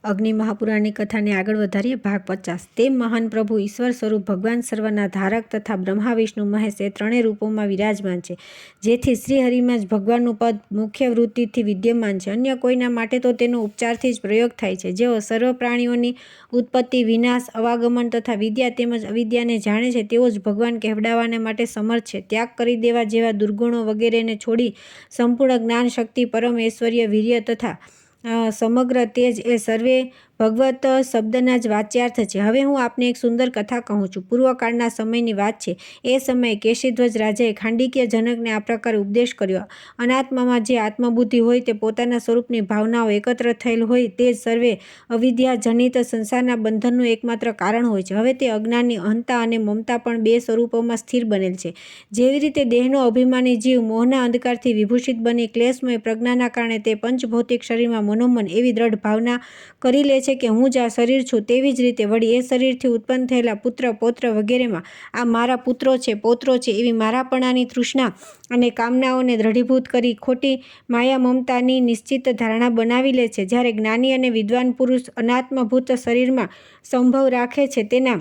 અગ્નિ મહાપુરાણની કથાને આગળ વધારીએ. ભાગ 50. તે મહાન પ્રભુ ઈશ્વર સ્વરૂપ ભગવાન સર્વના ધારક તથા બ્રહ્મા વિષ્ણુ મહેશ એ ત્રણેય રૂપોમાં વિરાજમાન છે. જેથી શ્રીહરિમાં જ ભગવાનનું પદ મુખ્ય વૃત્તિથી વિદ્યમાન છે. અન્ય કોઈના માટે તો તેનો ઉપચારથી જ પ્રયોગ થાય છે. જેઓ સર્વ પ્રાણીઓની ઉત્પત્તિ, વિનાશ, અવાગમન તથા વિદ્યા તેમજ અવિદ્યાને જાણે છે તેઓ જ ભગવાન કહેવડાવવાને માટે સમર્થ છે. ત્યાગ કરી દેવા જેવા દુર્ગુણો વગેરેને છોડી સંપૂર્ણ જ્ઞાન, શક્તિ, પરમ ઐશ્વર્ય, વીર્ય તથા સમગ્ર તેજ એ સર્વે ભગવત શબ્દના જ વાચ્યાર્થ છે. હવે હું આપને એક સુંદર કથા કહું છું. પૂર્વકાળના સમયની વાત છે. એ સમયે કેશીધ્વજ રાજાએ ખાંડિકીય જનકને આ પ્રકારે ઉપદેશ કર્યો. અનાત્મામાં જે આત્મબુદ્ધિ હોય તે પોતાના સ્વરૂપની ભાવનાઓ એકત્ર થયેલ હોય તે જ સર્વે અવિદ્યાજનિત સંસારના બંધનનું એકમાત્ર કારણ હોય છે. હવે તે અજ્ઞાનની અહંતા અને મમતા પણ બે સ્વરૂપોમાં સ્થિર બનેલ છે. જેવી રીતે દેહનો અભિમાની જીવ મોહના અંધકારથી વિભૂષિત બની ક્લેશમય પ્રજ્ઞાના કારણે તે પંચભૌતિક શરીરમાં મનોમન એવી દ્રઢ ભાવના કરી લે છે કે હું જ આ શરીર છું, તેવી જ રીતે વળી એ શરીરથી ઉત્પન્ન થયેલા પુત્ર, પૌત્ર વગેરેમાં આ મારા પુત્રો છે, પૌત્રો છે એવી મારાપણાની તૃષ્ણા અને કામનાઓને દ્રઢીભૂત કરી ખોટી માયા મમતાની નિશ્ચિત ધારણા બનાવી લે છે. જ્યારે જ્ઞાની અને વિદ્વાન પુરુષ અનાત્મભૂત શરીરમાં સંભવ રાખે છે તેના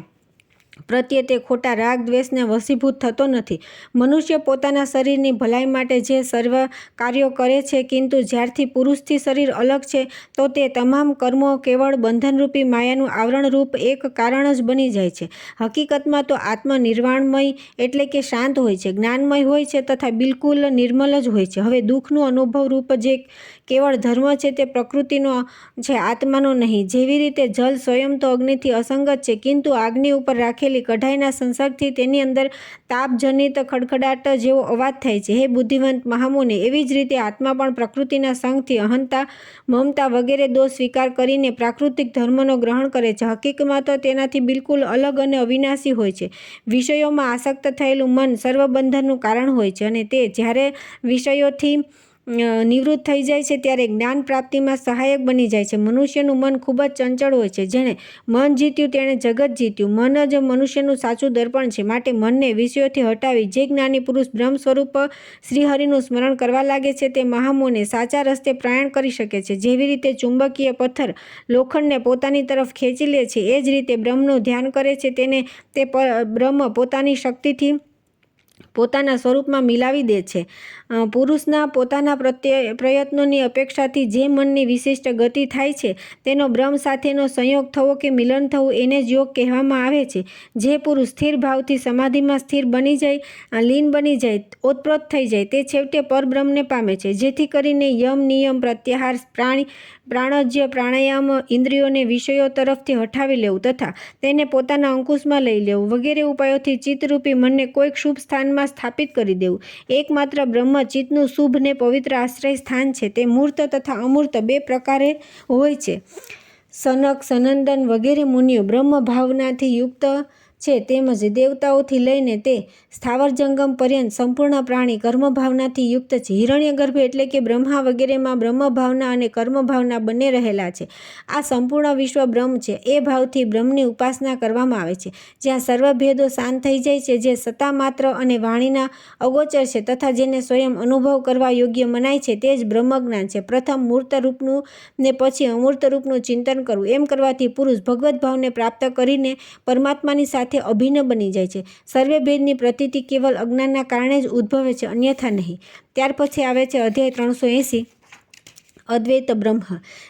પ્રત્યે તે ખોટા રાગ દ્વેષને વશીભૂત થતો નથી. મનુષ્ય પોતાના શરીરની ભલાઈ માટે જે સર્વ કાર્યો કરે છે, કિંતુ જ્યારથી પુરુષથી શરીર અલગ છે તો તે તમામ કર્મો કેવળ બંધનરૂપી માયાનું આવરણરૂપ એક કારણ જ બની જાય છે. હકીકતમાં તો આત્મા નિર્વાણમય એટલે કે શાંત હોય છે, જ્ઞાનમય હોય છે તથા બિલકુલ નિર્મલ જ હોય છે. હવે દુઃખનું અનુભવરૂપ જે કેવળ ધર્મ છે તે પ્રકૃતિનો છે, આત્માનો નહીં. જેવી રીતે જલ સ્વયં તો અગ્નિથી અસંગત છે, કિંતુ આગની ઉપર રાખેલી કઢાઈના સંસર્ગથી તેની અંદર તાપજનિત ખડખડાટ જેવો અવાજ થાય છે. હે બુદ્ધિવંત મહામુનિ, એવી જ રીતે આત્મા પણ પ્રકૃતિના સંગથી અહંતા, મમતા વગેરે દોષ સ્વીકાર કરીને પ્રાકૃતિક ધર્મનો ગ્રહણ કરે છે. હકીકતમાં તો તેનાથી બિલકુલ અલગ અને અવિનાશી હોય છે. વિષયોમાં આસક્ત થયેલું મન સર્વબંધનનું કારણ હોય છે અને તે જ્યારે વિષયોથી નિવૃત્ત થઈ જાય છે ત્યારે જ્ઞાન પ્રાપ્તિમાં સહાયક બની જાય છે. મનુષ્યનું મન ખૂબ જ ચંચળ હોય છે. જેણે મન જીત્યું તેણે જગત જીત્યું. મન જ મનુષ્યનું સાચું દર્પણ છે. માટે મનને વિષયોથી હટાવી જે જ્ઞાની પુરુષ બ્રહ્મ સ્વરૂપ શ્રીહરિનું સ્મરણ કરવા લાગે છે તે મહામુનિ સાચા રસ્તે પ્રયાણ કરી શકે છે. જેવી રીતે ચુંબકીય પથ્થર લોખંડને પોતાની તરફ ખેંચી લે છે, એ જ રીતે બ્રહ્મનું ધ્યાન કરે છે તેને તે બ્રહ્મ પોતાની શક્તિથી પોતાના સ્વરૂપમાં મિલાવી દે છે. પુરુષના પોતાના પ્રયત્નોની અપેક્ષાથી જે મનની વિશિષ્ટ ગતિ થાય છે તેનો બ્રહ્મ સાથેનો સંયોગ થવો કે મિલન થવું એને જ યોગ કહેવામાં આવે છે. જે પુરુષ સ્થિર ભાવથી સમાધિમાં સ્થિર બની જાય, લીન બની જાય, ઓતપ્રોત થઈ જાય તે છેવટે પરબ્રહ્મને પામે છે. જેથી કરીને યમ, નિયમ, પ્રત્યાહાર, પ્રાણજ્ય, પ્રાણાયામ, ઇન્દ્રિયોને વિષયો તરફથી હટાવી લેવું તથા તેને પોતાના અંકુશમાં લઈ લેવું વગેરે ઉપાયોથી ચિત્તરૂપી મનને કોઈક શુભ સ્થાનમાં સ્થાપિત કરી દેવું. એકમાત્ર બ્રહ્મ ચિત્તનું શુભ ને પવિત્ર આશ્રય સ્થાન છે. તે મૂર્ત તથા અમૂર્ત બે પ્રકારે હોય છે. સનક, સનંદન વગેરે મુનિઓ બ્રહ્મ ભાવનાથી યુક્ત છે, તેમજ દેવતાઓથી લઈને તે સ્થાવર જંગમ પર્યંત સંપૂર્ણ પ્રાણી કર્મ ભાવનાથી યુક્ત છે. હિરણ્યગર્ભ એટલે કે બ્રહ્મા વગેરેમાં બ્રહ્મ ભાવના અને કર્મ ભાવના બંને રહેલા છે. આ સંપૂર્ણ વિશ્વ બ્રહ્મ છે. એ ભાવથી બ્રહ્મની ઉપાસના કરવામાં આવે છે. જ્યાં સર્વ ભેદો શાંત થઈ જાય છે, જે સત્તા માત્ર અને વાણીના અગોચર છે તથા જેને સ્વયં અનુભવ કરવા યોગ્ય મનાય છે તે જ બ્રહ્મજ્ઞાન છે. પ્રથમ મૂર્ત રૂપનું ને પછી અમૂર્ત રૂપનું ચિંતન કરવું. એમ કરવાથી પુરુષ ભગવત ભાવને પ્રાપ્ત કરીને પરમાત્માની સાથે અભિન્ન બની જાય છે. સર્વે ભેદની પ્રતીતિ કેવલ અજ્ઞાનના કારણે જ ઉદ્ભવે છે, અન્યથા નહીં. ત્યાર પછી આવે છે અધ્યાય 380, અદ્વૈત બ્રહ્મ.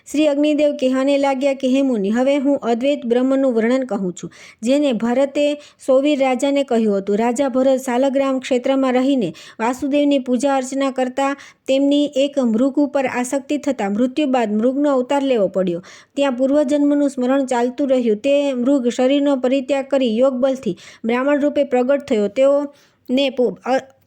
શ્રી અગ્નિદેવ કહેવાને લાગ્યા કે હે મુનિ, હવે હું અદ્વૈત બ્રહ્મનું વર્ણન કહું છું, જેને ભરતે સોવીર રાજાને કહ્યું હતું. રાજા ભરત શાલગ્રામ ક્ષેત્રમાં રહીને વાસુદેવની પૂજા અર્ચના કરતા તેમની એક મૃગ ઉપર આસક્તિ થતાં મૃત્યુ બાદ મૃગનો અવતાર લેવો પડ્યો. ત્યાં પૂર્વજન્મનું સ્મરણ ચાલતું રહ્યું. તે મૃગ શરીરનો પરિત્યાગ કરી યોગ બલથી બ્રાહ્મણ રૂપે પ્રગટ થયો. તેઓને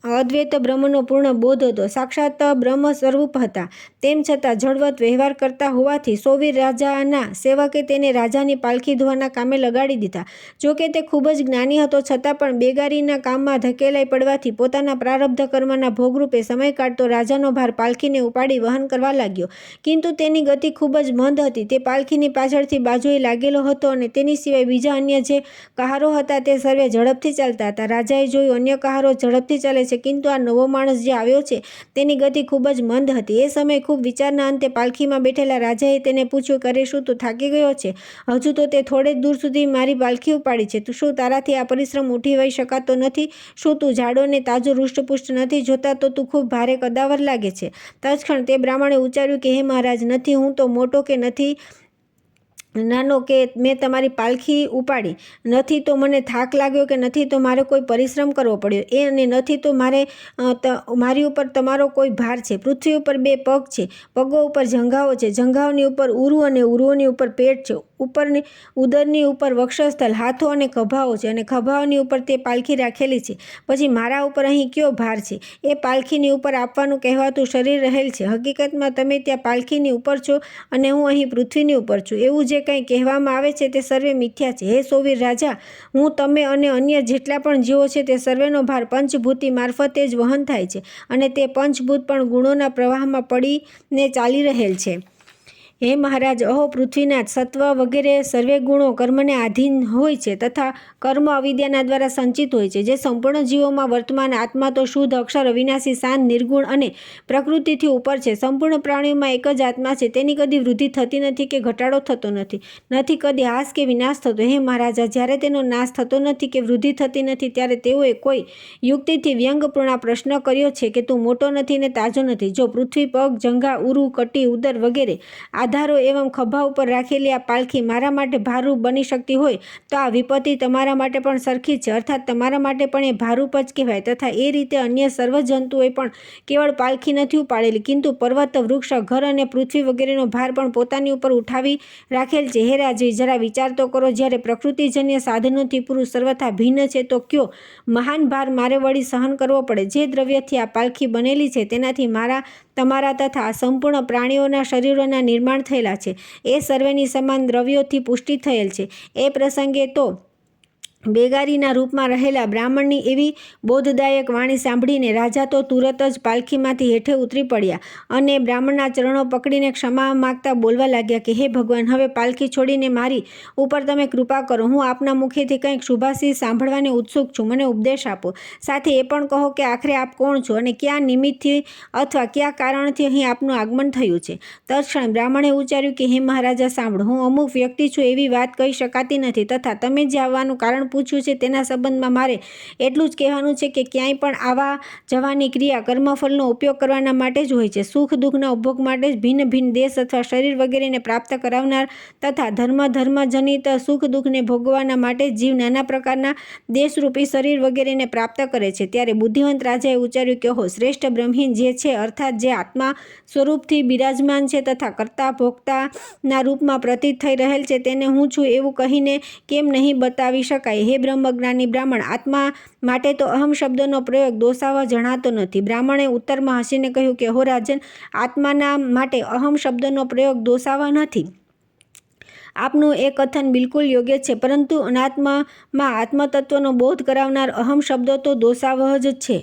અદ્વૈત બ્રહ્મનો પૂર્ણ બોધ હતો. સાક્ષાત બ્રહ્મ સ્વરૂપ હતા. તેમ છતાં જળવત વ્યવહાર કરતા હોવાથી સોવીર રાજાના સેવકે તેને રાજાની પાલખી ધોવાના કામે લગાડી દીધા. જોકે તે ખૂબ જ જ્ઞાની હતો, છતાં પણ બેગારીના કામમાં ધકેલાઈ પડવાથી પોતાના પ્રારબ્ધ કર્મના ભોગરૂપે સમય કાઢતો રાજાનો ભાર પાલખીને ઉપાડી વહન કરવા લાગ્યો. કિંતુ તેની ગતિ ખૂબ જ મંદ હતી. તે પાલખીની પાછળથી બાજુએ લાગેલો હતો અને તેની સિવાય બીજા અન્ય જે કહારો હતા તે સર્વે ઝડપથી ચાલતા હતા. રાજાએ જોયું અન્ય કહારો ઝડપથી ચાલે છે છે, କିନ୍ତୁ આ નવો માણસ જે આવ્યો છે તેની ગતિ ખૂબ જ મંદ હતી. એ સમયે ખૂબ વિચારના અંતે પાલખીમાં બેઠેલા રાજાએ તેને પૂછ્યું કે અરે શું તું થાકી ગયો છે? હજુ તો તે થોડે જ દૂર સુધી મારી પાલખી ઉપાડી છે. શું તારાથી આ પરિશ્રમ ઉઠી વહી શકાતો નથી? શું તું જાડો ને તાજો હૃષ્ટપુષ્ટ નથી? જોતા તો તું ખૂબ ભારે કદાવર લાગે છે. તત્ક્ષણ તે બ્રાહ્મણે ઉચ્ચાર્યું કે હે મહારાજ, નથી હું તો મોટો કે નથી નાનો કે મેં તમારી પાલખી ઉપાડી, નથી તો મને થાક લાગ્યો કે નથી તો મારે કોઈ પરિશ્રમ કરવો પડ્યો, એ અને નથી તો મારી ઉપર તમારો કોઈ ભાર છે. પૃથ્વી ઉપર 2 પગ છે, પગો ઉપર જંઘાઓ છે, જંઘાઓની ઉપર ઉરુ અને ઉરુઓની ઉપર પેટ છે, ઉપરની ઉદરની ઉપર વક્ષસ્થળ, હાથો અને ખભાઓ છે અને ખભાઓની ઉપર તે પાલખી રાખેલી છે. પછી મારા ઉપર અહીં કયો ભાર છે? એ પાલખીની ઉપર આપવાનું કહેવાતું શરીર રહેલ છે. હકીકતમાં તમે ત્યાં પાલખીની ઉપર છો અને હું અહીં પૃથ્વીની ઉપર છું. એવું જે કંઈ કહેવામાં આવે છે તે સર્વે મિથ્યા છે. હે સોવીર રાજા, હું, તમે અને અન્ય જેટલા પણ જીવો છે તે સર્વેનો ભાર પંચભૂતિ મારફતે જ વહન થાય છે અને તે પંચભૂત પણ ગુણોના પ્રવાહમાં પડીને ચાલી રહેલ છે. હે મહારાજ, અહો પૃથ્વીનાથ, સત્વ વગેરે સર્વે ગુણો કર્મને આધીન હોય છે તથા કર્મ અવિદ્યાના દ્વારા સંચિત હોય છે. જે સંપૂર્ણ જીવોમાં વર્તમાન આત્મા તો શુદ્ધ, અક્ષર, અવિનાશી, શાંત, નિર્ગુણ અને પ્રકૃતિથી ઉપર છે. સંપૂર્ણ પ્રાણીઓમાં એક જ આત્મા છે. તેની કદી વૃદ્ધિ થતી નથી કે ઘટાડો થતો નથી, નથી કદી હાસ કે વિનાશ થતો. હે મહારાજા, જ્યારે તેનો નાશ થતો નથી કે વૃદ્ધિ થતી નથી ત્યારે તેઓએ કોઈ યુક્તિથી વ્યંગપૂર્ણ પ્રશ્ન કર્યો છે કે તું મોટો નથી ને તાજો નથી. જો પૃથ્વી, પગ, જંઘા, ઉરુ, કટી, ઉદર વગેરે આધારો એવં ખભા ઉપર રાખેલી આ પાલખી મારા માટે ભારરૂપ બની શકતી હોય તો આ વિપત્તિ તમારા માટે પણ સરખી છે, અર્થાત તમારા માટે પણ એ ભારરૂપ જ કહેવાય. તથા એ રીતે અન્ય સર્વ જંતુઓએ પણ કેવળ પાલખી નથી ઉપાડેલી, કિંતુ પર્વત, વૃક્ષ, ઘર અને પૃથ્વી વગેરેનો ભાર પણ પોતાની ઉપર ઉઠાવી રાખેલ છે. હે રાજવી, જરા વિચાર તો કરો, જ્યારે પ્રકૃતિજન્ય સાધનોથી પુરુષ સર્વથા ભિન્ન છે તો કયો મહાન ભાર મારે વળી સહન કરવો પડે? જે દ્રવ્યથી આ પાલખી બનેલી છે તેનાથી મારા, તમારા તથા સંપૂર્ણ પ્રાણીઓના શરીરોના નિર્માણ થયેલા છે. એ સર્વેની સમાન દ્રવ્યોથી પુષ્ટિ થયેલ છે. એ પ્રસંગે તો બેગારીના રૂપમાં રહેલા બ્રાહ્મણની એવી બોધદાયક વાણી સાંભળીને રાજા તો તુરત જ પાલખીમાંથી હેઠે ઉતરી પડ્યા અને બ્રાહ્મણના ચરણો પકડીને ક્ષમા માગતા બોલવા લાગ્યા કે હે ભગવાન, હવે પાલખી છોડીને મારી ઉપર તમે કૃપા કરો. હું આપના મુખેથી કંઈક શુભાશીષ સાંભળવાને ઉત્સુક છું. મને ઉપદેશ આપો. સાથે એ પણ કહો કે આખરે આપ કોણ છો અને કયા નિમિત્તથી અથવા કયા કારણથી અહીં આપનું આગમન થયું છે? તત્ક્ષણ બ્રાહ્મણે ઉચ્ચાર્યું કે હે મહારાજા, સાંભળો, હું અમુક વ્યક્તિ છું એવી વાત કહી શકાતી નથી, તથા તમે જે આવવાનું કારણ પૂછ્યું છે તેના સંબંધમાં મારે એટલું જ કહેવાનું છે કે ક્યાંય પણ આવા જવાની ક્રિયા કર્મફળનો ઉપયોગ કરવાના માટે જ હોય છે. સુખ દુઃખના ઉપભોગ માટે જ ભિન્ન ભિન્ન દેશ અથવા શરીર વગેરેને પ્રાપ્ત કરાવનાર તથા ધર્મજનિત સુખ દુઃખને ભોગવવાના માટે જીવ નાના પ્રકારના દેશરૂપી શરીર વગેરેને પ્રાપ્ત કરે છે. ત્યારે બુદ્ધિવંત રાજાએ ઉચ્ચાર્યું કે હો શ્રેષ્ઠ બ્રહ્મીન જે છે, અર્થાત જે આત્મા સ્વરૂપથી બિરાજમાન છે તથા કર્તા ભોક્તાના રૂપમાં પ્રતીત થઈ રહેલ છે, તેને હું છું એવું કહીને કેમ નહીં બતાવી શકાય? હે બ્રહ્મજ્ઞાની બ્રાહ્મણ, આત્મા માટે તો અહમ શબ્દનો પ્રયોગ દોષાવહ જણાતો નથી. બ્રાહ્મણે ઉત્તરમાં હસીને કહ્યું કે હો રાજન, આત્માના માટે અહમ શબ્દનો પ્રયોગ દોષાવહ નથી. આપનું એ કથન બિલકુલ યોગ્ય છે, પરંતુ અનાત્મામાં આત્મતત્વનો બોધ કરાવનાર અહમ શબ્દ તો દોષાવહ જ છે.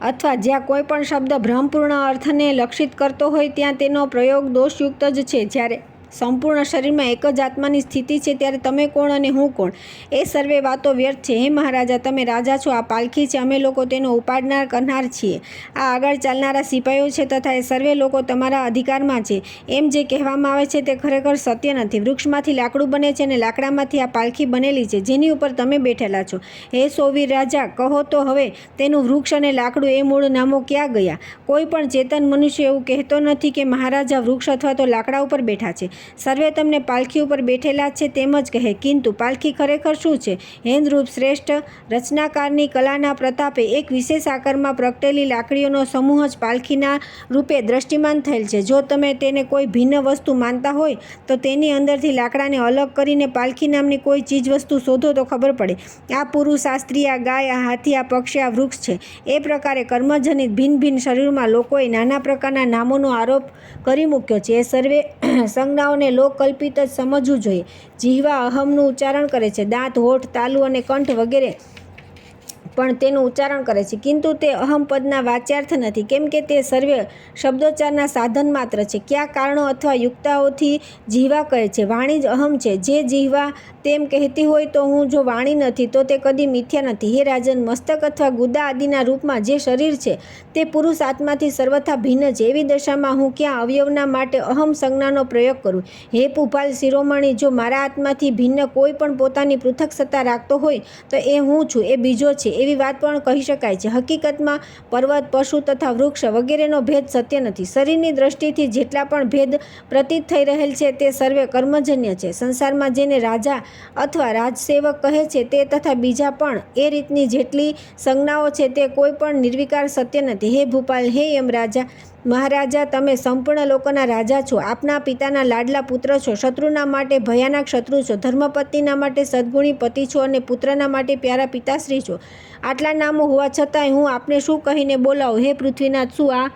અથવા જ્યાં કોઈ પણ શબ્દ ભ્રમપૂર્ણ અર્થને લક્ષિત કરતો હોય ત્યાં તેનો પ્રયોગ દોષયુક્ત જ છે. જ્યારે સંપૂર્ણ શરીરમાં એક જ આત્માની સ્થિતિ છે ત્યારે તમે કોણ અને હું કોણ? એ સર્વે વાતો વ્યર્થ છે. હે મહારાજા, તમે રાજા છો, આ પાલખી છે, અમે લોકો તેનો ઉપાડનાર કરનાર છીએ. આ આગળ ચાલનારા સિપાહીઓ છે તથા એ સર્વે લોકો તમારા અધિકારમાં છે. એમ જે કહેવામાં આવે છે તે ખરેખર સત્ય નથી. વૃક્ષમાંથી લાકડું બને છે અને લાકડામાંથી આ પાલખી બનેલી છે જેની ઉપર તમે બેઠેલા છો. હે સોવીર રાજા, કહો તો હવે તેનું વૃક્ષ અને લાકડું એ મૂળ નામો ક્યાં ગયા? કોઈ પણ ચેતન મનુષ્ય એવું કહેતો નથી કે મહારાજા વૃક્ષ અથવા તો લાકડા ઉપર બેઠા છે. સર્વે તમને પાલખી ઉપર બેઠેલા છે તેમ જ કહે, કિંતુ પાલખી ખરેખર શું છે? હેન્દ્રુપ શ્રેષ્ઠ રચનાકારની કલાના પ્રતાપે એક વિશેષ આકારમાં પ્રગટેલી લાકડીઓનો સમૂહ જ પાલખીના રૂપે દ્રષ્ટિમાન થયેલ છે. જો તમે તેને કોઈ ભિન્ન વસ્તુ માનતા હોય તો તેની અંદરથી લાકડાને અલગ કરીને પાલખી નામની કોઈ ચીજ વસ્તુ શોધો તો ખબર પડે. આ પુરુષ, આ સ્ત્રી, આ ગાય, આ હાથી, આ પક્ષી, આ વૃક્ષ છે. એ પ્રકારે કર્મજનિત ભિન્ન ભિન્ન શરીરમાં લોકોએ નાના પ્રકારના નામોનો આરોપ કરી મૂક્યો છે. એ સર્વે સંજ્ઞાઓને લોકકલ્પિત જ સમજવું જોઈએ. જીહવા અહમનું ઉચ્ચારણ કરે છે. દાંત, હોઠ, તાલુ અને કંઠ વગેરે પણ તેનું ઉચ્ચારણ કરે છે, કિંતુ તે અહમ પદના વાચ્યાર્થ નથી, કેમ કે તે સર્વે શબ્દોચ્ચારના સાધન માત્ર છે. કયા કારણો અથવા યુક્તાઓથી જીહવા કહે છે? વાણી જ અહમ છે. જે જીહવા તેમ કહેતી હોય તો હું જો વાણી નથી તો તે કદી મિથ્યા નથી. હે રાજન, મસ્તક અથવા ગુદા આદિના રૂપમાં જે શરીર છે તે પુરુષ આત્માથી સર્વથા ભિન્ન છે. એવી દશામાં હું ક્યાં અવયવના માટે અહમ સંજ્ઞાનો પ્રયોગ કરું? હે પુપાલ શિરોમણી, જો મારા આત્માથી ભિન્ન કોઈ પણ પોતાની પૃથક સત્તા રાખતો હોય તો એ હું છું, એ બીજો છે, એવી વાત પણ કહી શકાય છે. હકીકતમાં પર્વત, પશુ તથા વૃક્ષ વગેરેનો ભેદ સત્ય નથી. શરીરની દ્રષ્ટિથી જેટલા પણ ભેદ પ્રતીત થઈ રહેલ છે તે સર્વે કર્મજન્ય છે. સંસારમાં જેને રાજા અથવા રાજસેવક કહે છે તે તથા બીજા પણ એ રીતની જેટલી સંજ્ઞાઓ છે તે કોઈ પણ નિર્વિકાર સત્ય નથી. હે ભૂપાલ, હે યમરાજા મહારાજા, તમે સંપૂર્ણ લોકોના રાજા છો, આપના પિતાના લાડલા પુત્ર છો, શત્રુના માટે ભયાનક શત્રુ છો, ધર્મપત્નીના માટે સદ્ગુણી પતિ છો અને પુત્રના માટે પ્યારા પિતાશ્રી છો. આટલા નામો હોવા છતાંય હું આપને શું કહીને બોલાવું? હે પૃથ્વીનાથ, શું આ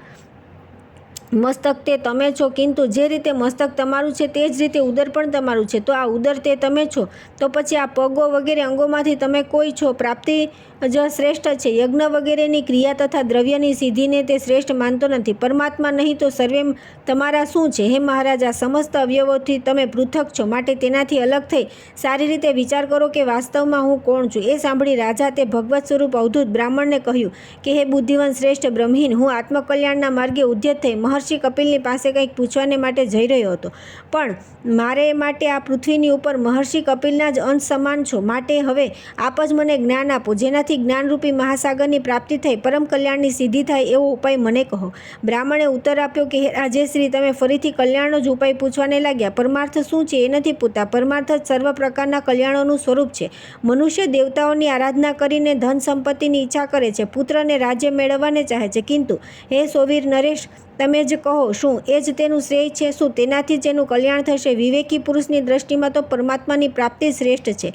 મસ્તક તે તમે છો? કિંતુ જે રીતે મસ્તક તમારું છે તે જ રીતે ઉદર પણ તમારું છે. તો આ ઉદર તે તમે છો, તો પછી આ પગો વગેરે અંગોમાંથી તમે કોઈ છો? પ્રાપ્તિ જ શ્રેષ્ઠ છે. યજ્ઞ વગેરેની ક્રિયા તથા દ્રવ્યની સિદ્ધિને તે શ્રેષ્ઠ માનતો નથી. પરમાત્મા નહીં તો સર્વે તમારા શું છે? હે મહારાજા, સમસ્ત અવયવોથી તમે પૃથક છો, માટે તેનાથી અલગ થઈ સારી રીતે વિચાર કરો કે વાસ્તવમાં હું કોણ છું. એ સાંભળી રાજા તે ભગવત સ્વરૂપ અવધૂત બ્રાહ્મણને કહ્યું કે હે બુદ્ધિવંત શ્રેષ્ઠ બ્રહ્મીન, હું આત્મકલ્યાણના માર્ગે ઉદ્યત થઈ મહર્ષિ કપિલની પાસે કંઈક પૂછવાને માટે જઈ રહ્યો હતો, પણ મારે માટે આ પૃથ્વીની ઉપર મહર્ષિ કપિલના જ અંશ સમાન છો. માટે હવે આપ જ મને જ્ઞાન આપો, જેનાથી જ્ઞાનરૂપી મહાસાગરની પ્રાપ્તિ થઈ પરમ કલ્યાણની સિદ્ધિ થાય એવો ઉપાય મને કહો. બ્રાહ્મણે ઉત્તર આપ્યો કે હે રાજેશ્રી, તમે ફરીથી કલ્યાણનો જ ઉપાય પૂછવાને લાગ્યા. પરમાર્થ શું છે એ નથી પૂછતા. પરમાર્થ જ સર્વ પ્રકારના કલ્યાણોનું સ્વરૂપ છે. મનુષ્ય દેવતાઓની આરાધના કરીને ધન સંપત્તિની ઈચ્છા કરે છે, પુત્ર અને રાજ્ય મેળવવાને ચાહે છે, કિંતુ હે સોવીર નરેશ, તમે જ કહો, શું એ જ તેનું શ્રેય છે? શું તેનાથી જ એનું કલ્યાણ થશે? વિવેકી પુરુષની દ્રષ્ટિમાં તો પરમાત્માની પ્રાપ્તિ શ્રેષ્ઠ છે.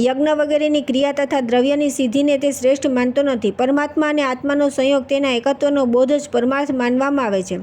યજ્ઞ વગેરેની ક્રિયા તથા દ્રવ્યની સિદ્ધિને તે શ્રેષ્ઠ માનતો નથી. પરમાત્મા અને આત્માનો સંયોગ, તેના એકત્વનો બોધ જ પરમાર્થ માનવામાં આવે છે.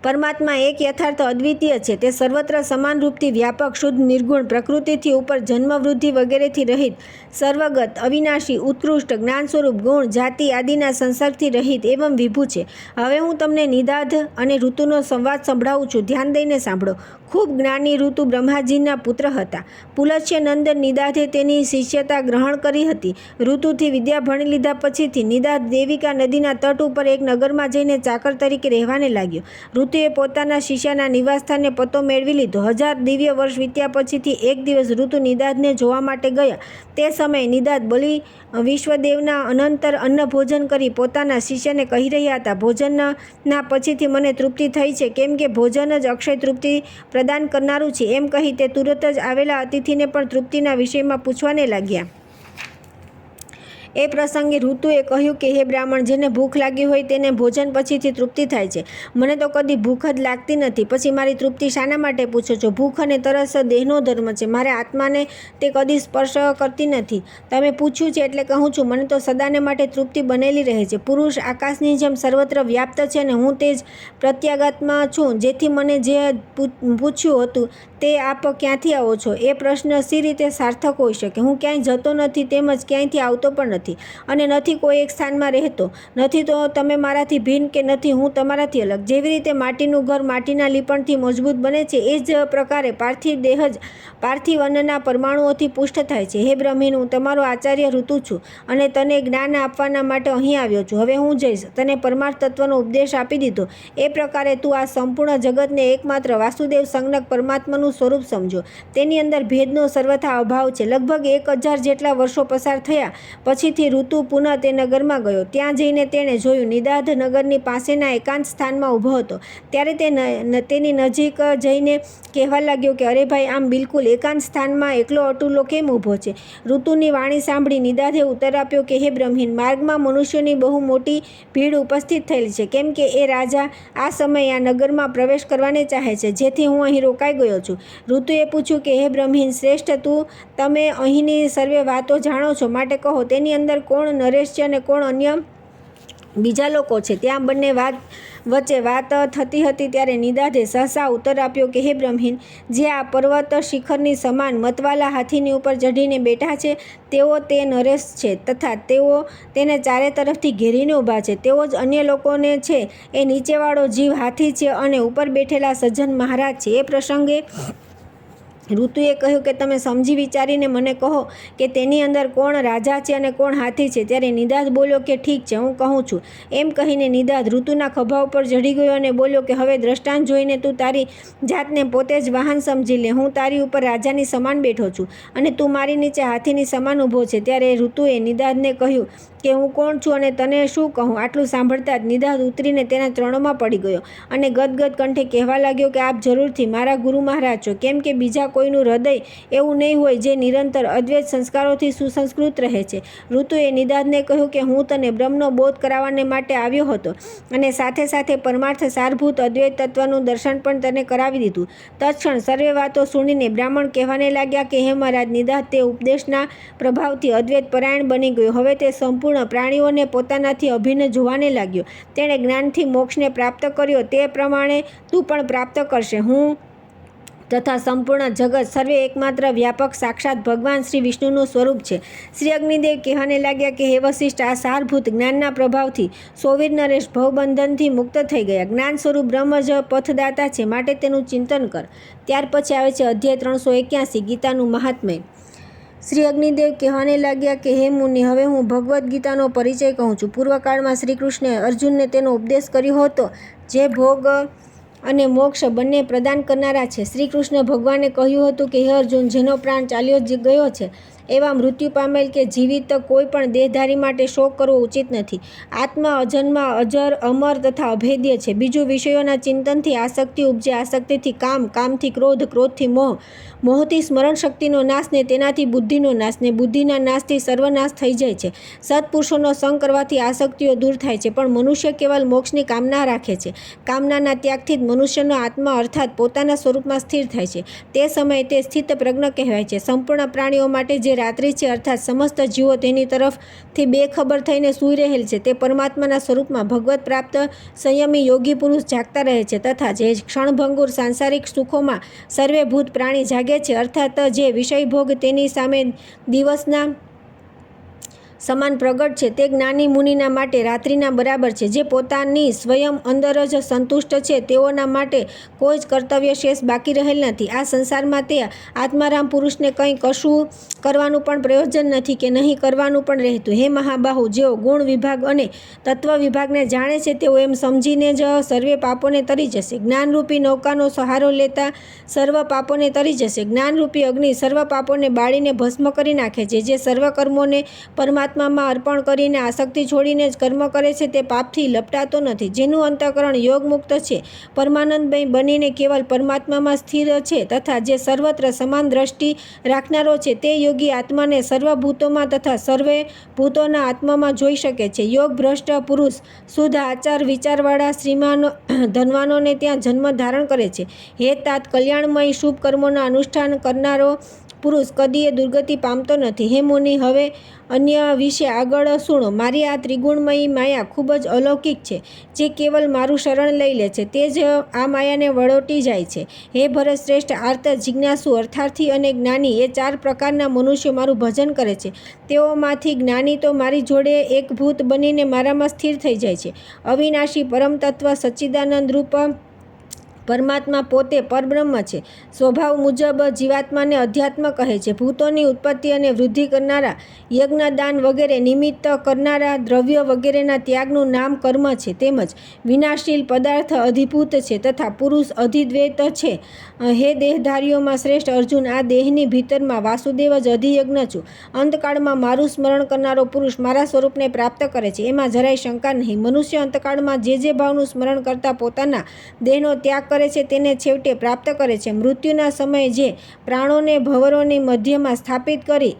પરમાત્મા એક યથાર્થ અદ્વિતીય છે. તે સર્વત્ર સમાન રૂપથી વ્યાપક, શુદ્ધ, નિર્ગુણ, પ્રકૃતિથી ઉપર, જન્મ વૃદ્ધિ વગેરેથી રહિત, સર્વગત, અવિનાશી, ઉત્કૃષ્ટ, જ્ઞાન સ્વરૂપ, ગુણ, જાતિ આદિના સંસર્ગથી રહિત એવં વિભુ છે. હવે હું તમને નિદાધ અને ઋતુનો સંવાદ સંભળાવું છું. ધ્યાન દઈને સાંભળો. ખૂબ જ્ઞાની ઋતુ બ્રહ્માજીના પુત્ર હતા. પુલસ્ય નંદન નિદાધે તેની શિષ્યતા ગ્રહણ કરી હતી. ઋતુથી વિદ્યા ભણી લીધા પછીથી નિદાધ દેવિકા નદીના તટ ઉપર એક નગરમાં જઈને ચાકર તરીકે રહેવાને લાગ્યો. ઋતુએ પોતાના શિષ્યના નિવાસસ્થાને પતો મેળવી લીધો. 1000 દિવ્ય વર્ષ વીત્યા પછીથી એક દિવસ ઋતુ નિદાધને જોવા માટે ગયા. તે સમયે નિદાધ બલિ વિશ્વદેવના અનંતર અન્ન ભોજન કરી પોતાના શિષ્યને કહી રહ્યા હતા, ભોજનના પછીથી મને તૃપ્તિ થઈ છે, કેમ કે ભોજન જ અક્ષય તૃપ્તિ પ્રદાન કરનારું છે. એમ કહી તે તુરત જ આવેલા અતિથિને પણ તૃપ્તિના વિષયમાં પૂછવાને લાગ્યા. એ પ્રસંગે ઋતુએ કહ્યું કે હે બ્રાહ્મણ, જેને ભૂખ લાગી હોય તેને ભોજન પછીથી તૃપ્તિ થાય છે. મને તો કદી ભૂખ જ લાગતી નથી, પછી મારી તૃપ્તિ શાના માટે પૂછો છો? ભૂખ અને તરસ દેહનો ધર્મ છે, મારે આત્માને તે કદી સ્પર્શ કરતી નથી. તમે પૂછ્યું છે એટલે કહું છું, મને તો સદાને માટે તૃપ્તિ બનેલી રહે છે. પુરુષ આકાશની જેમ સર્વત્ર વ્યાપ્ત છે અને હું તે જ પ્રત્યાગાત્મા છું. જેથી મને જે પૂછ્યું હતું તે આપ ક્યાંથી આવો છો એ પ્રશ્ન સી રીતે સાર્થક હોઈ શકે? હું ક્યાંય જતો નથી, તેમજ ક્યાંયથી આવતો પણ નથી, અને નથી કોઈ એક સ્થાનમાં રહેતો. નથી તો તમે મારાથી ભિન્ન, કે નથી હું તમારાથી અલગ. જેવી રીતે માટીનું ઘર માટીના લીપણથી મજબૂત બને છે, એ જ પ્રકારે પાર્થિવ દેહ જ પાર્થિવ અન્નના પરમાણુઓથી પુષ્ટ થાય છે. હે બ્રહ્મીન, હું તમારો આચાર્ય ઋતુ છું અને તને જ્ઞાન આપવાના માટે અહીં આવ્યો છું. હવે હું જઈશ. તને પરમાર્થ તત્વનો ઉપદેશ આપી દીધો. એ પ્રકારે તું આ સંપૂર્ણ જગતને એકમાત્ર વાસુદેવ સંજ્ઞક પરમાત્માનું સ્વરૂપ સમજો. તેની અંદર ભેદનો સર્વથા અભાવ છે. લગભગ 1000 જેટલા વર્ષો પસાર થયા પછીથી ઋતુ પુનઃ તે નગરમાં ગયો. ત્યાં જઈને તેણે જોયું, નિદાધ નગરની પાસેના એકાંત સ્થાનમાં ઊભો હતો. ત્યારે તે તેની નજીક જઈને કહેવા લાગ્યો કે અરે ભાઈ, આમ બિલકુલ એકાંત સ્થાનમાં એકલો અટુલો કેમ ઊભો છે? ઋતુની વાણી સાંભળી નિદાધે ઉત્તર આપ્યો કે હે બ્રહ્મીન, માર્ગમાં મનુષ્યોની બહુ મોટી ભીડ ઉપસ્થિત થયેલી છે, કેમ કે એ રાજા આ સમયે આ નગરમાં પ્રવેશ કરવાને ચાહે છે, જેથી હું અહીં રોકાઈ ગયો છું. ઋતુએ પૂછ્યું કે હે બ્રહ્મીન શ્રેષ્ઠ, તમે અહીંની સર્વે વાતો જાણો છો, માટે કહો તેની અંદર કોણ નરેશ છે અને કોણ અન્ય બીજા લોકો છે. ત્યાં બંને વચ્ચે વાત થતી હતી ત્યારે નિદાધે સહસા ઉત્તર આપ્યો કે હે બ્રહ્મહીન, જે આ પર્વત શિખરની સમાન મતવાલા હાથીની ઉપર ચઢીને બેઠા છે તેઓ તે નરેશ છે તથા તેઓ તેને ચારે તરફથી ઘેરીને ઊભા છે. તેઓ જ અન્ય લોકોને છે એ નીચેવાળો જીવ હાથી છે અને ઉપર બેઠેલા સજ્જન મહારાજ છે. એ પ્રસંગે ઋતુએ કહ્યું કે તમે સમજી વિચારીને મને કહો કે તેની અંદર કોણ રાજા છે અને કોણ હાથી છે. ત્યારે નિદાધ બોલ્યો કે ઠીક છે, હું કહું છું. એમ કહીને નિદાધ ઋતુના ખભા ઉપર ચઢી ગયો અને બોલ્યો કે હવે દ્રષ્ટાંત જોઈને તું તારી જાતને પોતે જ વાહન સમજી લે. હું તારી ઉપર રાજાની સમાન બેઠો છું અને તું મારી નીચે હાથીની સમાન ઊભો છે. ત્યારે ઋતુએ નિદાધને કહ્યું કે હું કોણ છું અને તને શું કહું. આટલું સાંભળતા જ નિદાધ ઉતરીને તેના ચરણોમાં પડી ગયો અને ગદગદ કંઠે કહેવા લાગ્યો કે આપ જરૂરથી મારા ગુરુ મહારાજ છો, કેમ કે બીજા કોઈનું હૃદય એવું નહીં હોય જે નિરંતર અદ્વૈત સંસ્કારોથી સુસંસ્કૃત રહે છે. ઋતુએ નિદાધને કહ્યું કે હું તને બ્રહ્મનો બોધ કરાવવાને માટે આવ્યો હતો અને સાથે સાથે પરમાર્થ સારભૂત અદ્વૈત તત્વનું દર્શન પણ તને કરાવી દીધું. તત્ક્ષણ સર્વે વાતો સુણીને બ્રાહ્મણ કહેવાને લાગ્યા કે હે મહારાજ, નિદાધ તે ઉપદેશના પ્રભાવથી અદ્વૈત પરાયણ બની ગયો. હવે તે સંપૂર્ણ પ્રાણીઓને પોતાનાથી અભિન્ન જોવાને લાગ્યો. તેણે જ્ઞાનથી મોક્ષને પ્રાપ્ત કર્યો. તે પ્રમાણે તું પણ પ્રાપ્ત કરશે. હું તથા સંપૂર્ણ જગત સર્વે એકમાત્ર વ્યાપક સાક્ષાત ભગવાન શ્રી વિષ્ણુનું સ્વરૂપ છે. શ્રી અગ્નિદેવ કહેવાને લાગ્યા કે હે વશિષ્ઠ, આ સારભૂત જ્ઞાનના પ્રભાવથી સોવીર નરેશ ભવબંધનથી મુક્ત થઈ ગયા. જ્ઞાન સ્વરૂપ બ્રહ્મ જ પથદાતા છે, માટે તેનું ચિંતન કર. ત્યાર પછી આવે છે અધ્યાય 381 ગીતાનું મહાત્મ્ય. શ્રી અગ્નિદેવ કહેવાને લાગ્યા કે હે મુનિ, હવે હું ભગવદ્ ગીતાનો પરિચય કહું છું. પૂર્વકાળમાં શ્રી કૃષ્ણે અર્જુનને તેનો ઉપદેશ કર્યો હતો, જે ભોગ અને મોક્ષ બંને પ્રદાન કરનારા છે. શ્રી કૃષ્ણ ભગવાને કહ્યું હતું કે હે અર્જુન, જેનો પ્રાણ ચાલ્યો જ ગયો છે એવા મૃત્યુ પામેલ કે જીવિત કોઈ પણ દેહધારી માટે શોક કરવો ઉચિત નથી. આત્મા અજન્મા, અજર, અમર તથા અભેદ્ય છે. બીજું, વિષયોના ચિંતનથી આસક્તિ ઉપજે, આસક્તિથી કામ, કામથી ક્રોધ, ક્રોધથી મોહ, મોહથી સ્મરણ શક્તિનો નાશ ને તેનાથી બુદ્ધિનો નાશ ને બુદ્ધિના નાશથી સર્વનાશ થઈ જાય છે. સત્પુરુષોનો સંગ કરવાથી આસક્તિઓ દૂર થાય છે, પણ મનુષ્ય કેવલ મોક્ષની કામના રાખે છે. કામનાના ત્યાગથી જ મનુષ્યનો આત્મા અર્થાત પોતાના સ્વરૂપમાં સ્થિર થાય છે. તે સમયે તે સ્થિત પ્રજ્ઞ કહેવાય છે. સંપૂર્ણ પ્રાણીઓ માટે જે રાત્રિ છે અર્થાત સમસ્ત જીવો તેની તરફથી બેખબર થઈને સૂઈ રહેલ છે, તે પરમાત્માના સ્વરૂપમાં ભગવત પ્રાપ્ત સંયમી યોગી પુરુષ જાગતા રહે છે. તથા જે ક્ષણભંગુર સાંસારિક સુખોમાં સર્વે ભૂત પ્રાણી જાગે છે અર્થાત જે વિષય ભોગ તેની સામે દિવસના સમાન પ્રગટ છે, તે જ્ઞાની મુનિના માટે રાત્રિના બરાબર છે. જે પોતાની સ્વયં અંદર જ સંતુષ્ટ છે તેઓના માટે કોઈ જ કર્તવ્ય શેષ બાકી રહેલ નથી. આ સંસારમાં તે આત્મારામ પુરુષને કંઈ કશું કરવાનું પણ પ્રયોજન નથી કે નહીં કરવાનું પણ રહેતું. હે મહાબાહુ, જેઓ ગુણ વિભાગ અને તત્વ વિભાગને જાણે છે તેઓ એમ સમજીને જ સર્વે પાપોને તરી જશે. જ્ઞાનરૂપી નૌકાનો સહારો લેતા સર્વ પાપોને તરી જશે. જ્ઞાનરૂપી અગ્નિ સર્વ પાપોને બાળીને ભસ્મ કરી નાખે છે. જે સર્વ કર્મોને પરમાત્મામાં અર્પણ કરીને આસક્તિ છોડીને જ કર્મ કરે છે તે પાપથી લપટાતો નથી. જેનું અંતઃકરણ યોગમુક્ત છે, પરમાનંદમય બનીને કેવલ પરમાત્મામાં સ્થિર છે તથા જે સર્વત્ર સમાન દ્રષ્ટિ રાખનારો છે, તે યોગી આત્માને સર્વભૂતોમાં તથા સર્વે ભૂતોના આત્મામાં જોઈ શકે છે. યોગ ભ્રષ્ટ પુરુષ શુદ્ધ આચાર વિચારવાળા શ્રીમાન ધનવાનોને ત્યાં જન્મ ધારણ કરે છે. હે તાત, કલ્યાણમય શુભ કર્મોના અનુષ્ઠાન કરનારો પુરુષ કદીએ દુર્ગતિ પામતો નથી. હે મુનિ, હવે અન્ય વિશે આગળ સુણો. મારી આ ત્રિગુણમયી માયા ખૂબ જ અલૌકિક છે. જે કેવલ મારું શરણ લઈ લે છે તે જ આ માયાને વળોટી જાય છે. હે ભરત શ્રેષ્ઠ, આર્ત, જિજ્ઞાસુ, અર્થાર્થી અને જ્ઞાની એ 4 પ્રકારના મનુષ્યો મારું ભજન કરે છે. તેઓમાંથી જ્ઞાની તો મારી જોડે એકભૂત બનીને મારામાં સ્થિર થઈ જાય છે. અવિનાશી પરમ તત્વ સચ્ચિદાનંદ રૂપ પરમાત્મા પોતે પરબ્રહ્મ છે. સ્વભાવ મુજબ જીવાત્માને અધ્યાત્મ કહે છે. ભૂતોની ઉત્પત્તિ અને વૃદ્ધિ કરનારા, યજ્ઞ, દાન વગેરે નિમિત્ત કરનારા, દ્રવ્ય વગેરેના ત્યાગનું નામ કર્મ છે. તેમજ વિનાશીલ પદાર્થ અધિભૂત છે તથા પુરુષ અધિદ્વૈત છે. હે દેહધારીઓમાં શ્રેષ્ઠ અર્જુન, આ દેહની ભીતરમાં વાસુદેવ જ અધિયજ્ઞ છું. અંતકાળમાં મારું સ્મરણ કરનારો પુરુષ મારા સ્વરૂપને પ્રાપ્ત કરે છે, એમાં જરાય શંકા નહીં. મનુષ્ય અંતકાળમાં જે ભાવનું સ્મરણ કરતા પોતાના દેહનો ત્યાગ કરે છે તેને છેવટે પ્રાપ્ત કરે છે. મૃત્યુના સમયે જે પ્રાણોને ભંવરોની મધ્યમાં સ્થાપિત કરી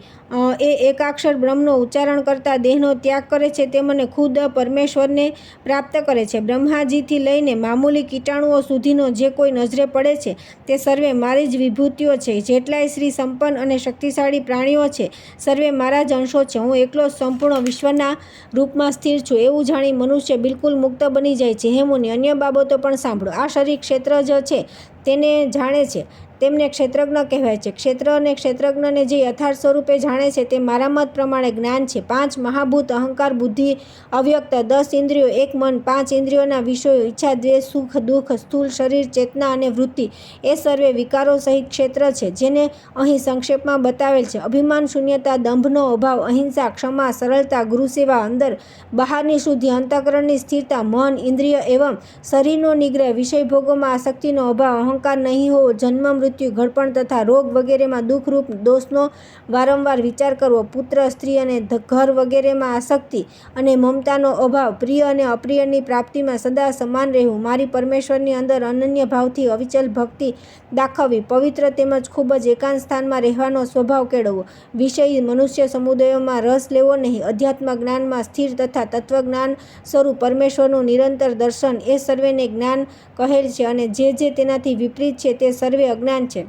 એ એકાક્ષર બ્રહ્મનો ઉચ્ચારણ કરતા દેહનો ત્યાગ કરે છે તે મને ખુદ પરમેશ્વરને પ્રાપ્ત કરે છે. બ્રહ્માજીથી લઈને મામૂલી કીટાણુઓ સુધીનો જે કોઈ નજરે પડે છે તે સર્વે મારી જ વિભૂતિઓ છે. જેટલાય શ્રી સંપન્ન અને શક્તિશાળી પ્રાણીઓ છે સર્વે મારા જ અંશો છે. હું એકલો જ સંપૂર્ણ વિશ્વના રૂપમાં સ્થિર છું. એવું જાણી મનુષ્ય બિલકુલ મુક્ત બની જાય છે. હે મુનિ, અન્ય બાબતો પણ સાંભળો. આ શરીર ક્ષેત્ર જ છે તેને જાણે છે તેમને ક્ષેત્રજ્ઞ કહેવાય છે. ક્ષેત્ર અને ક્ષેત્રજ્ઞને જે યથાર્થ સ્વરૂપે જાણે છે તે મારા મત પ્રમાણે જ્ઞાન છે. 5 મહાભૂત અહંકાર, બુદ્ધિ, અવ્યક્ત, 10 ઇન્દ્રિયો, 1 મન, 5 ઇન્દ્રિયોના વિષયો, ઈચ્છા, દ્વેષ, સુખ, દુઃખ, સ્થૂળ શરીર, ચેતના અને વૃત્તિ એ સર્વે વિકારો સહિત ક્ષેત્ર છે જેને અહીં સંક્ષેપમાં બતાવેલ છે. અભિમાન શૂન્યતા, દંભનો અભાવ, અહિંસા, ક્ષમા, સરળતા, ગુરુસેવા, અંદર બહારની શુદ્ધિ, અંતઃકરણની સ્થિરતા, મન, ઇન્દ્રિય એવં શરીરનો નિગ્રહ, વિષય ભોગોમાં આસક્તિનો અભાવ, અહંકાર નહીં હોવો, જન્મ, મૃત્યુ, ઘડપણ તથા રોગ વગેરેમાં દુઃખરૂપ દોષનો વારંવાર વિચાર કરવો, પુત્ર, સ્ત્રી અને ઘર વગેરેમાં આસક્તિ અને મમતાનો અભાવ, પ્રિય અને અપ્રિયની પ્રાપ્તિમાં સદા સમાન રહેવું, મારી પરમેશ્વરની અંદર અનન્ય ભાવથી અવિચલ ભક્તિ દાખવવી, પવિત્ર તેમજ ખૂબ જ એકાંત સ્થાનમાં રહેવાનો સ્વભાવ કેળવવો, વિષય મનુષ્ય સમુદાયોમાં રસ લેવો નહીં, અધ્યાત્મ જ્ઞાનમાં સ્થિર તથા તત્વજ્ઞાન સ્વરૂપ પરમેશ્વરનું નિરંતર દર્શન એ સર્વેને જ્ઞાન કહેલ છે અને જે તેનાથી વિપરીત છે તે સર્વે અજ્ઞાન છે.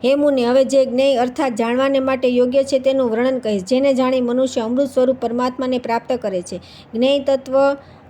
હે મુનિ, હવે જે જ્ઞેય અર્થાત જાણવાને માટે યોગ્ય છે તેનું વર્ણન કહીશ. જેને જાણી મનુષ્ય અમૃત સ્વરૂપ પરમાત્માને પ્રાપ્ત કરે છે. જ્ઞેય તત્વ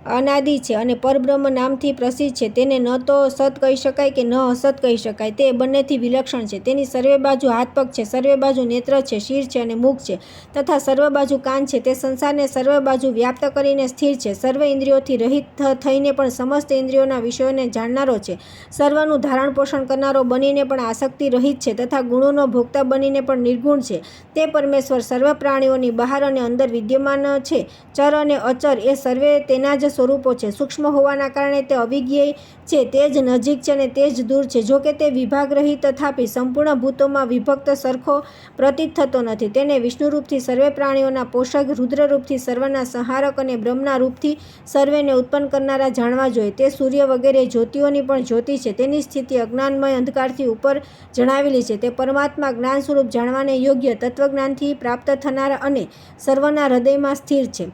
અનાદિ છે અને પરબ્રહ્મ નામથી પ્રસિદ્ધ છે. તેને ન તો સત કહી શકાય કે ન અસત કહી શકાય. તે બંનેથી વિલક્ષણ છે. તેની સર્વે બાજુ હાથ પગ છે, સર્વે બાજુ નેત્ર છે, શિર છે અને મુખ છે તથા સર્વ બાજુ કાન છે. તે સંસારને સર્વ બાજુ વ્યાપ્ત કરીને સ્થિર છે. સર્વ ઇન્દ્રિયોથી રહિત થઈને પણ સમસ્ત ઇન્દ્રિયોના વિષયોને જાણનારો છે. સર્વનું ધારણ પોષણ કરનારો બનીને પણ આસક્તિ રહિત છે તથા ગુણોનો ભોગતા બનીને પણ નિર્ગુણ છે. તે પરમેશ્વર સર્વ પ્રાણીઓની બહાર અને અંદર વિદ્યમાન છે. ચર અને અચર એ સર્વે તેના જ સ્વરૂપો છે. સૂક્ષ્મ હોવાના કારણે તે અવિજ્ઞેય છે. તે જ નજીક છે અને તે જ દૂર છે. જોકે તે વિભાગ રહિત તથાપિ સંપૂર્ણ ભૂતોમાં વિભક્ત સરખો પ્રતીત થતો નથી. તેને વિષ્ણુરૂપથી સર્વે પ્રાણીઓના પોષક, રુદ્રરૂપથી સર્વના સંહારક અને બ્રહ્મના રૂપથી સર્વેને ઉત્પન્ન કરનારા જાણવા જોઈએ. તે સૂર્ય વગેરે જ્યોતિઓની પણ જ્યોતિ છે. તેની સ્થિતિ અજ્ઞાનમય અંધકારથી ઉપર જણાવેલી છે. તે પરમાત્મા જ્ઞાન સ્વરૂપ જાણવાને યોગ્ય તત્વજ્ઞાનથી પ્રાપ્ત થનારા અને સર્વના હૃદયમાં સ્થિર છે.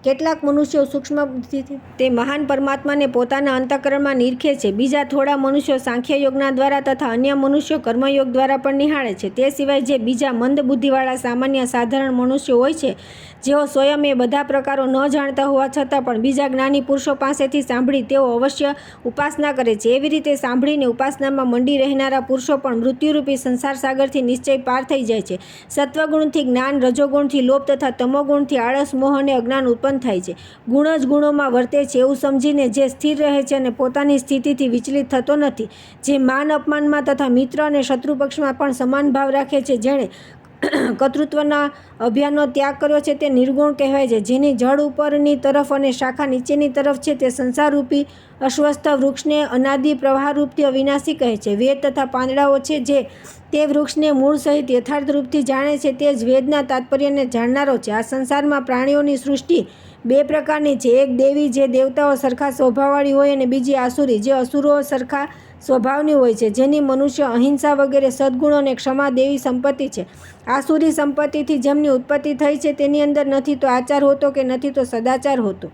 કેટલાક મનુષ્યો સૂક્ષ્મ બુદ્ધિથી તે મહાન પરમાત્માને પોતાના અંતઃકરણમાં નિરખે છે. બીજા થોડા મનુષ્યો સાંખ્ય યોગના દ્વારા તથા અન્ય મનુષ્યો કર્મયોગ દ્વારા પણ નિહાળે છે. તે સિવાય જે બીજા મંદ બુદ્ધિવાળા સામાન્ય સાધારણ મનુષ્યો હોય છે જેઓ સ્વયં એ બધા પ્રકારો ન જાણતા હોવા છતાં પણ બીજા જ્ઞાની પુરુષો પાસેથી સાંભળી તેઓ અવશ્ય ઉપાસના કરે છે. એવી રીતે સાંભળીને ઉપાસનામાં મંડી રહેનારા પુરુષો પણ મૃત્યુરૂપી સંસાર સાગરથી નિશ્ચય પાર થઈ જાય છે. સત્વગુણથી જ્ઞાન, રજોગુણથી લોભ તથા તમોગુણથી આળસ, મોહ અને અજ્ઞાન ઉત્પન્ન થાય છે. ગુણ જ ગુણોમાં વર્તે છે એવું સમજીને જે સ્થિર રહે છે અને પોતાની સ્થિતિથી વિચલિત થતો નથી, જે માન અપમાનમાં તથા મિત્ર અને શત્રુ પક્ષમાં પણ સમાન ભાવ રાખે છે, જેણે કર્તૃત્વના અભિયાનનો ત્યાગ કર્યો છે તે નિર્ગુણ કહેવાય છે. જેની જળ ઉપરની તરફ અને શાખા નીચેની તરફ છે તે સંસારરૂપી અસ્વસ્થ વૃક્ષને અનાદિ પ્રવાહરૂપથી અવિનાશી કહે છે. વેદ તથા પાંદડાઓ છે જે તે વૃક્ષને મૂળ સહિત યથાર્થ રૂપથી જાણે છે તે જ વેદના તાત્પર્યને જાણનારો છે. આ સંસારમાં પ્રાણીઓની સૃષ્ટિ બે પ્રકારની છે. એક દેવી જે દેવતાઓ સરખા સ્વભાવવાળી હોય અને બીજી આસુરી જે અસુરો સરખા સ્વભાવની હોય છે. જેની મનુષ્ય અહિંસા વગેરે સદ્ગુણો અને ક્ષમા દેવી સંપત્તિ છે. આસુરી સંપત્તિથી જેમની ઉત્પત્તિ થઈ છે તેની અંદર નથી તો આચાર હોતો કે નથી તો સદાચાર હોતો.